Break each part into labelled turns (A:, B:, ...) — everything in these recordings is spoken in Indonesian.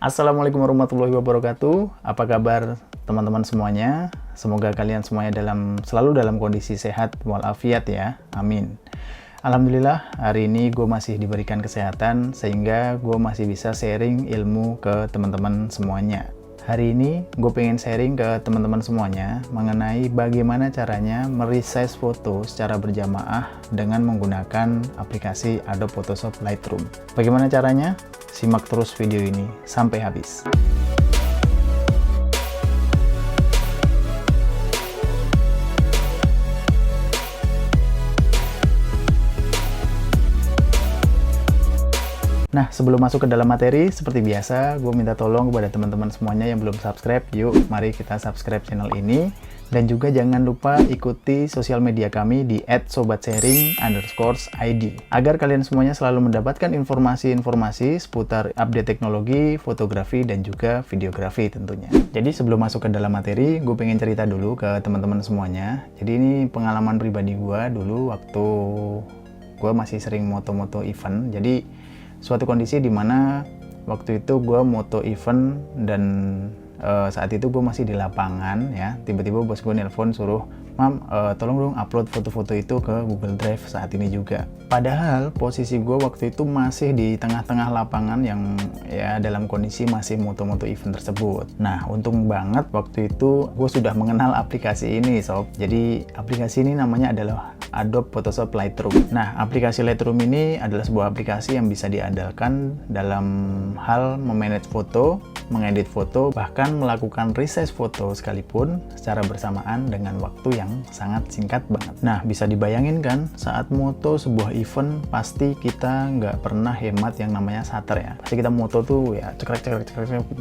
A: Assalamualaikum warahmatullahi wabarakatuh. Apa kabar teman-teman semuanya? Semoga kalian semuanya selalu dalam kondisi sehat walafiat ya. Amin. Alhamdulillah hari ini gue masih diberikan kesehatan sehingga gue masih bisa sharing ilmu ke teman-teman semuanya. Hari ini gue pengen sharing ke teman-teman semuanya mengenai bagaimana caranya meresize foto secara berjamaah dengan menggunakan aplikasi Adobe Photoshop Lightroom. Bagaimana caranya? Simak terus video ini sampai habis. Nah, sebelum masuk ke dalam materi, seperti biasa, gue minta tolong kepada teman-teman semuanya yang belum subscribe, yuk mari kita subscribe channel ini. Dan juga jangan lupa ikuti sosial media kami di @sobatsharing_id agar kalian semuanya selalu mendapatkan informasi-informasi seputar update teknologi, fotografi, dan juga videografi tentunya. Jadi sebelum masuk ke dalam materi, gue pengen cerita dulu ke teman-teman semuanya. Jadi ini pengalaman pribadi gue dulu waktu gue masih sering moto-moto event. Jadi suatu kondisi dimana waktu itu gue moto event dan saat itu gue masih di lapangan ya, tiba-tiba bos gue nelpon suruh, "Mam, tolong dong upload foto-foto itu ke Google Drive saat ini juga." Padahal posisi gue waktu itu masih di tengah-tengah lapangan yang ya dalam kondisi masih moto-moto event tersebut. Nah, untung banget waktu itu gue sudah mengenal aplikasi ini sob. Jadi aplikasi ini namanya adalah Adobe Photoshop Lightroom. Nah, aplikasi Lightroom ini adalah sebuah aplikasi yang bisa diandalkan dalam hal memanage foto, mengedit foto, bahkan melakukan resize foto sekalipun secara bersamaan dengan waktu yang sangat singkat banget. Nah, bisa dibayangin kan, saat moto sebuah event pasti kita nggak pernah hemat yang namanya shutter ya. Pasti kita moto tuh ya cekrek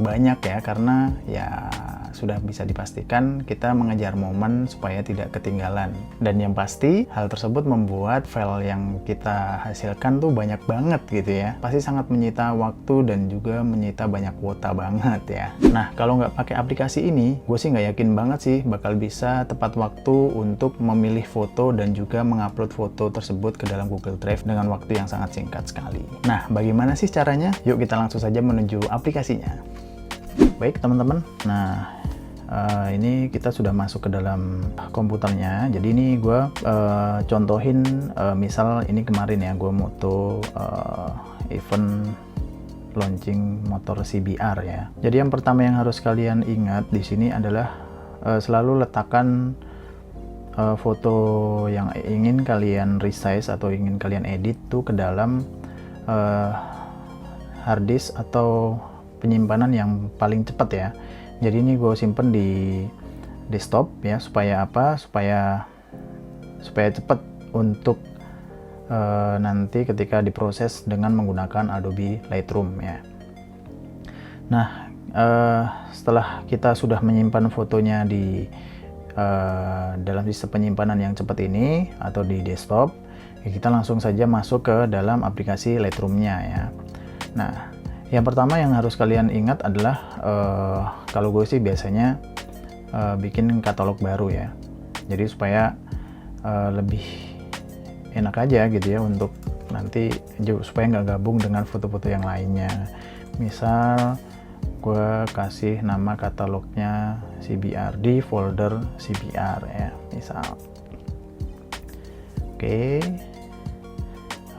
A: banyak ya, karena ya sudah bisa dipastikan kita mengejar momen supaya tidak ketinggalan. Dan yang pasti hal tersebut membuat file yang kita hasilkan tuh banyak banget gitu ya. Pasti sangat menyita waktu dan juga menyita banyak kuota banget ya. Nah, kalau nggak pakai aplikasi ini, gue sih nggak yakin banget sih bakal bisa tepat waktu untuk memilih foto dan juga mengupload foto tersebut ke dalam Google Drive dengan waktu yang sangat singkat sekali. Nah, bagaimana sih caranya? Yuk kita langsung saja menuju aplikasinya. Baik teman-teman, nah ini kita sudah masuk ke dalam komputernya. Jadi ini gue contohin misal ini kemarin ya gue moto event launching motor CBR ya. Jadi yang pertama yang harus kalian ingat di sini adalah selalu letakkan foto yang ingin kalian resize atau ingin kalian edit tuh ke dalam hard disk atau penyimpanan yang paling cepat ya. Jadi ini gue simpen di desktop ya, supaya apa? Supaya cepat untuk nanti ketika diproses dengan menggunakan Adobe Lightroom ya. Nah, setelah kita sudah menyimpan fotonya di dalam sistem penyimpanan yang cepat ini atau di desktop, ya kita langsung saja masuk ke dalam aplikasi Lightroom-nya ya. Nah, yang pertama yang harus kalian ingat adalah kalau gue sih biasanya bikin katalog baru ya. Jadi supaya lebih enak aja gitu ya untuk nanti supaya nggak gabung dengan foto-foto yang lainnya. Misal gue kasih nama katalognya CBR di folder CBR ya, misal. Oke,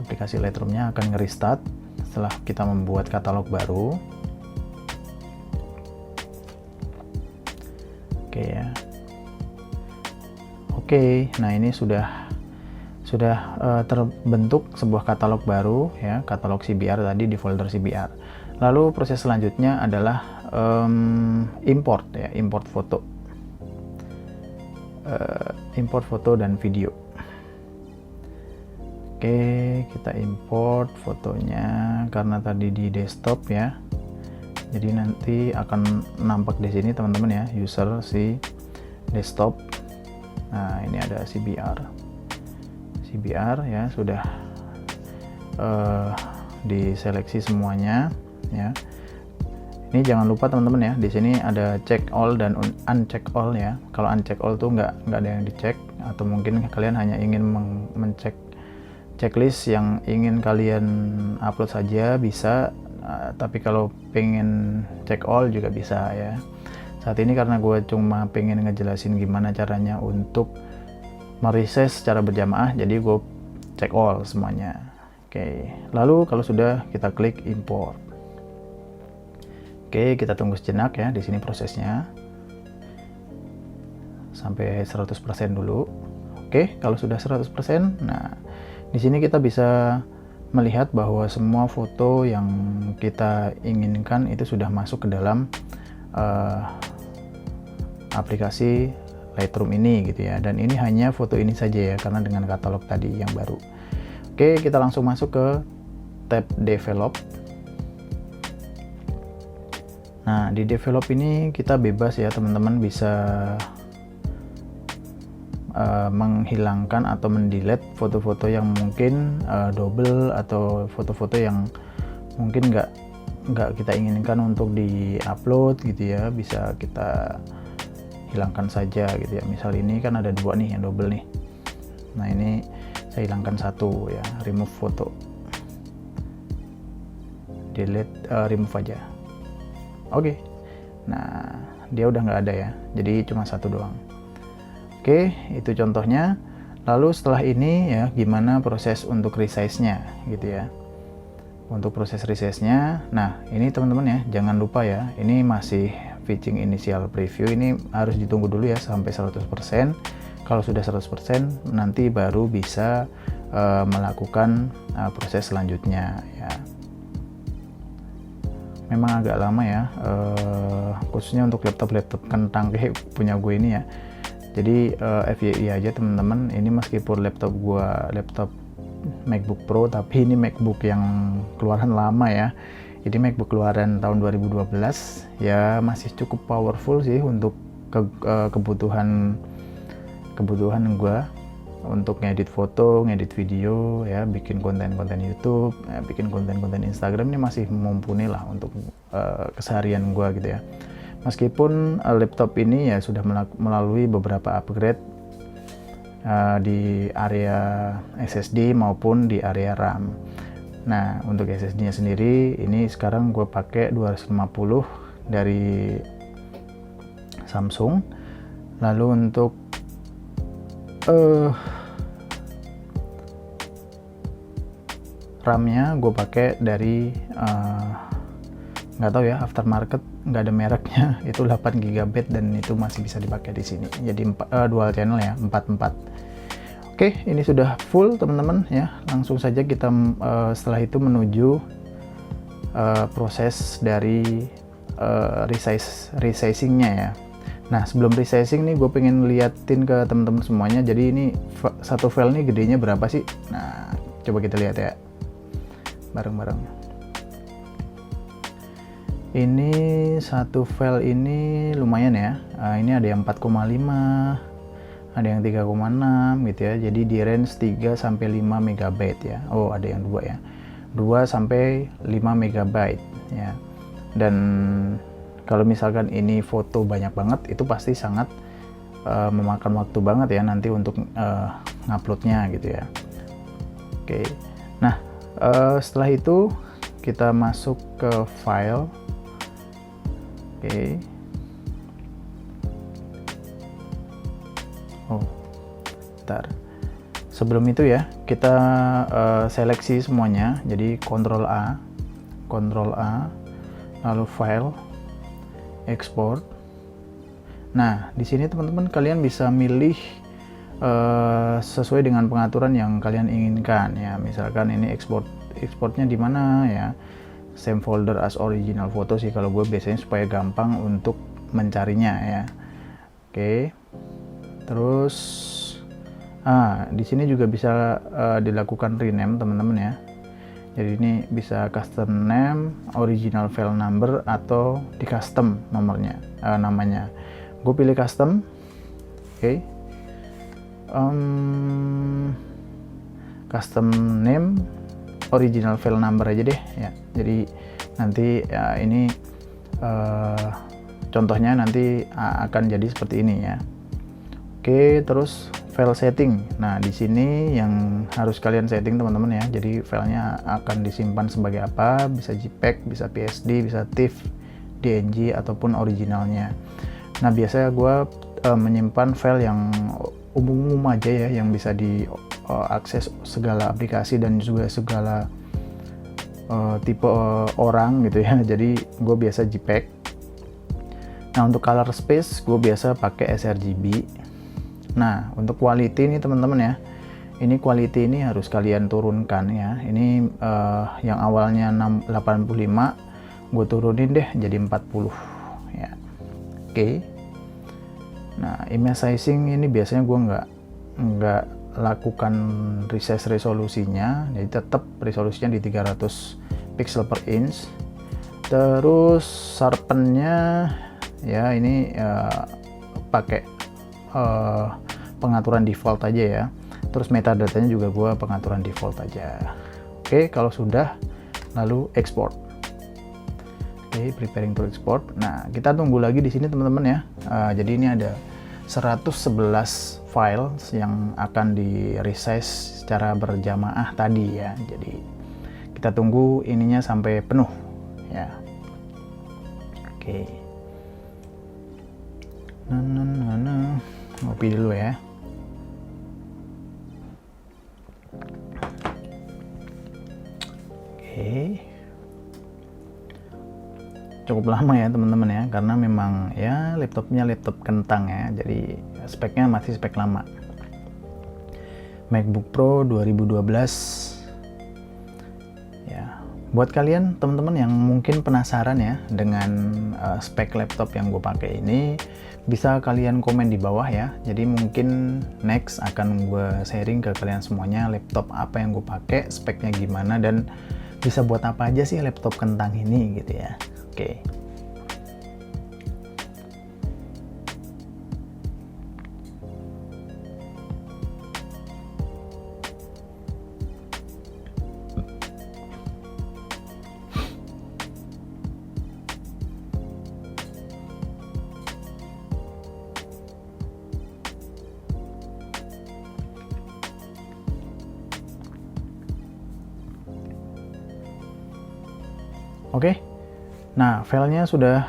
A: aplikasi Lightroom-nya akan nge-restart setelah kita membuat katalog baru. Oke ya. Oke, nah ini sudah terbentuk sebuah katalog baru ya, katalog CBR tadi di folder CBR. Lalu proses selanjutnya adalah import ya, import foto dan video. Oke, kita import fotonya karena tadi di desktop ya. Jadi nanti akan nampak di sini teman-teman ya, user si desktop. Nah, ini ada CBR ya, sudah diseleksi semuanya ya. Ini jangan lupa teman-teman ya, di sini ada check all dan uncheck all ya. Kalau uncheck all tuh nggak ada yang dicek, atau mungkin kalian hanya ingin mencek checklist yang ingin kalian upload saja bisa, Tapi kalau pengen check all juga bisa ya. Saat ini karena gue cuma pengen ngejelasin gimana caranya untuk meresize secara berjamaah, jadi gue check all semuanya. Oke, lalu kalau sudah, kita klik import. Oke, kita tunggu sejenak ya di sini prosesnya sampai 100% dulu. Oke, kalau sudah 100%, nah di sini kita bisa melihat bahwa semua foto yang kita inginkan itu sudah masuk ke dalam aplikasi Lightroom ini gitu ya. Dan ini hanya foto ini saja ya, karena dengan katalog tadi yang baru. Oke, kita langsung masuk ke tab develop. Nah, di develop ini kita bebas ya teman-teman, bisa menghilangkan atau mendelete foto-foto yang mungkin double atau foto-foto yang mungkin nggak kita inginkan untuk di-upload gitu ya, bisa kita hilangkan saja gitu ya. Misal ini kan ada 2 nih yang double nih, nah ini saya hilangkan 1 ya, remove foto, delete, remove aja. Oke, nah dia udah nggak ada ya, jadi cuma 1 doang. Oke, itu contohnya. Lalu setelah ini ya, gimana proses untuk resize-nya gitu ya. Untuk proses resize-nya, nah ini teman-teman ya, jangan lupa ya, ini masih fetching initial preview, ini harus ditunggu dulu ya sampai 100%. Kalau sudah 100%, nanti baru bisa melakukan proses selanjutnya ya. Memang agak lama ya, khususnya untuk laptop kentang kayak punya gue ini ya. Jadi FYI aja teman-teman, ini meskipun laptop MacBook Pro, tapi ini MacBook yang keluaran lama ya. Jadi MacBook keluaran tahun 2012 ya, masih cukup powerful sih untuk kebutuhan gue untuk ngedit foto, ngedit video ya, bikin konten-konten YouTube, ya, bikin konten-konten Instagram, ini masih mumpuni lah untuk keseharian gue gitu ya. Meskipun laptop ini ya sudah melalui beberapa upgrade di area SSD maupun di area RAM. Nah, untuk SSD-nya sendiri ini sekarang gue pakai 250 dari Samsung. Lalu untuk RAM-nya gue pakai dari nggak tahu ya, aftermarket, nggak ada mereknya, itu 8 GB dan itu masih bisa dipakai di sini. Jadi dual channel ya, 44. Oke, ini sudah full teman-teman ya. Langsung saja kita setelah itu menuju proses dari resizing-nya ya. Nah, sebelum resizing nih gue pengen liatin ke teman-teman semuanya. Jadi ini satu file nih gedenya berapa sih? Nah, coba kita lihat ya bareng-bareng. Ini satu file ini lumayan ya. Ini ada yang 4,5, ada yang 3,6 gitu ya. Jadi di range 3 sampai 5 MB ya. Oh, ada yang 2 ya. 2 sampai 5 MB ya. Dan kalau misalkan ini foto banyak banget, itu pasti sangat memakan waktu banget ya nanti untuk nguploadnya gitu ya. Oke. Nah, setelah itu kita masuk ke file. Oke. Oh, bentar. Sebelum itu ya, kita seleksi semuanya. Jadi Ctrl A, lalu File, Export. Nah, di sini teman-teman kalian bisa milih sesuai dengan pengaturan yang kalian inginkan ya. Misalkan ini exportnya di mana ya? Same folder as original photo sih kalau gue biasanya, supaya gampang untuk mencarinya ya. Oke. Terus di sini juga bisa dilakukan rename teman-teman ya. Jadi ini bisa custom name, original file number, atau di custom nomornya, namanya. Gue pilih custom. Oke. Custom name, original file number aja deh ya. Jadi nanti ya, ini contohnya nanti akan jadi seperti ini ya. Oke, terus file setting. Nah, di sini yang harus kalian setting teman-teman ya. Jadi filenya akan disimpan sebagai apa? Bisa JPEG, bisa PSD, bisa TIFF, DNG ataupun originalnya. Nah, biasanya gue menyimpan file yang umum-umum aja ya, yang bisa diakses segala aplikasi dan juga segala tipe orang gitu ya. Jadi gue biasa JPEG. Nah, untuk color space gue biasa pakai sRGB. Nah, untuk quality ini teman-teman ya, ini quality ini harus kalian turunkan ya. Ini yang awalnya 85 gue turunin deh jadi 40 ya. Oke. Nah, image sizing ini biasanya gue nggak lakukan resize resolusinya, jadi tetap resolusinya di 300 pixel per inch. Terus sharpennya ya ini pakai pengaturan default aja ya. Terus metadatanya juga gue pengaturan default aja. Oke, kalau sudah lalu export. Oke, preparing to export. Nah, kita tunggu lagi di sini teman-teman ya. Jadi ini ada 111 file yang akan di resize secara berjamaah tadi ya. Jadi kita tunggu ininya sampai penuh ya. Oke. Ngopi dulu ya. Oke. Cukup lama ya teman-teman ya, karena memang ya laptopnya laptop kentang ya, jadi speknya masih spek lama. MacBook Pro 2012 ya. Buat kalian teman-teman yang mungkin penasaran ya dengan spek laptop yang gue pakai ini, bisa kalian komen di bawah ya. Jadi mungkin next akan gue sharing ke kalian semuanya laptop apa yang gue pakai, speknya gimana, dan bisa buat apa aja sih laptop kentang ini gitu ya. Oke. Oke. Nah, filenya sudah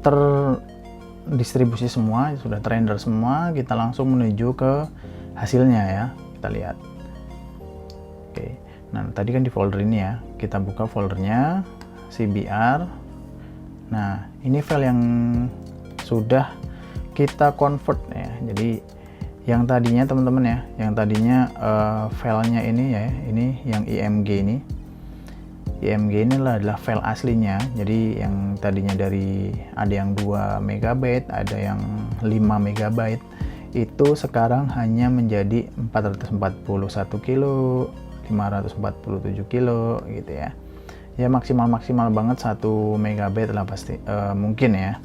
A: terdistribusi semua, sudah terrender semua. Kita langsung menuju ke hasilnya ya. Kita lihat. Oke. Nah, tadi kan di folder ini ya. Kita buka foldernya, CBR. Nah, ini file yang sudah kita convert ya. Jadi yang tadinya teman-teman ya, yang tadinya filenya ini ya, ini yang IMG ini. IMG ini adalah file aslinya. Jadi yang tadinya dari ada yang 2 MB, ada yang 5 MB, itu sekarang hanya menjadi 441 kilo, 547 kilo gitu ya. Ya maksimal banget 1 MB lah pasti mungkin ya.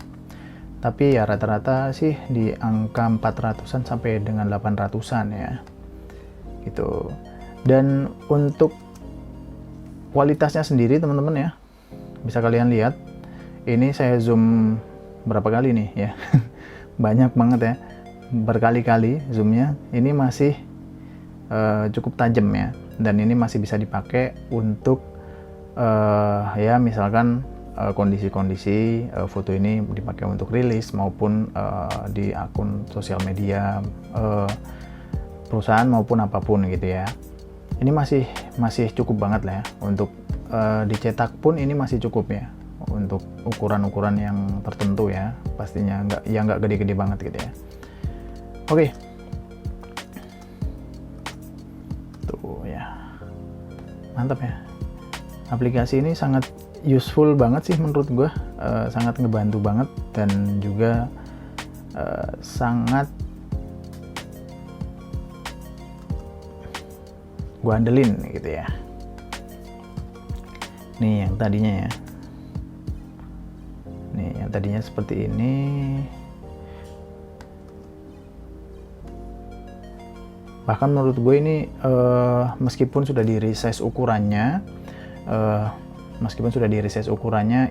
A: Tapi ya rata-rata sih di angka 400-an sampai dengan 800-an ya. Gitu. Dan untuk kualitasnya sendiri teman-teman ya, bisa kalian lihat ini saya zoom berapa kali nih ya. Banyak banget ya, berkali-kali zoomnya. Ini masih cukup tajam ya, dan ini masih bisa dipakai untuk ya misalkan kondisi-kondisi foto ini dipakai untuk rilis maupun di akun sosial media perusahaan maupun apapun gitu ya. Ini masih cukup banget lah ya, untuk dicetak pun ini masih cukup ya, untuk ukuran-ukuran yang tertentu ya, pastinya nggak gede-gede banget gitu ya. Oke. Tuh ya, mantap ya. Aplikasi ini sangat useful banget sih menurut gue, sangat ngebantu banget, dan juga sangat gue andelin gitu ya. Nih yang tadinya ya, nih yang tadinya seperti ini, bahkan menurut gue ini meskipun sudah di resize ukurannya,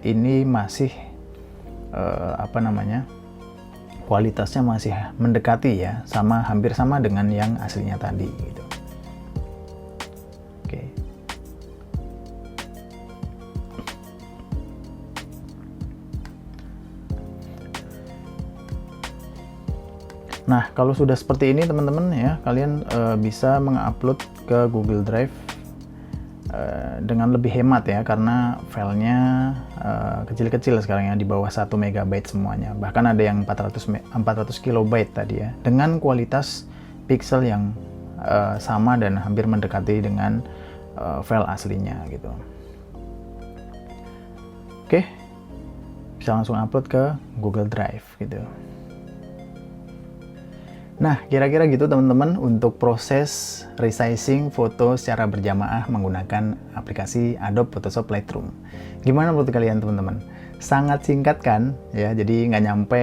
A: ini masih apa namanya, kualitasnya masih mendekati ya, hampir sama dengan yang aslinya tadi gitu. Oke. Nah, kalau sudah seperti ini teman-teman ya, kalian bisa mengupload ke Google Drive dengan lebih hemat ya, karena filenya kecil-kecil sekarang ya, di bawah 1 MB semuanya. Bahkan ada yang 400 KB tadi ya, dengan kualitas pixel yang sama dan hampir mendekati dengan file aslinya gitu. Oke, bisa langsung upload ke Google Drive gitu. Nah, kira-kira gitu teman-teman untuk proses resizing foto secara berjamaah menggunakan aplikasi Adobe Photoshop Lightroom. Gimana menurut kalian teman-teman? Sangat singkat kan? Ya, jadi nggak nyampe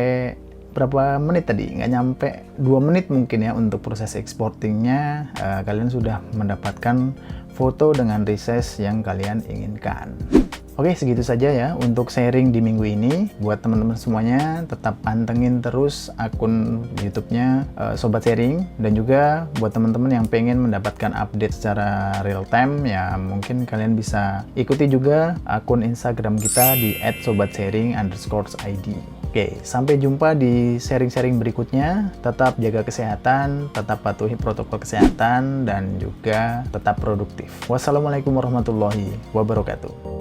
A: berapa menit tadi? Nggak nyampe 2 menit mungkin ya untuk proses exportingnya. Kalian sudah mendapatkan foto dengan resize yang kalian inginkan. Oke, segitu saja ya untuk sharing di minggu ini. Buat teman-teman semuanya, tetap pantengin terus akun YouTube-nya Sobat Sharing. Dan juga buat teman-teman yang pengen mendapatkan update secara real time, ya mungkin kalian bisa ikuti juga akun Instagram kita di @sobatsharing_id. Oke, sampai jumpa di sharing-sharing berikutnya. Tetap jaga kesehatan, tetap patuhi protokol kesehatan, dan juga tetap produktif. Wassalamualaikum warahmatullahi wabarakatuh.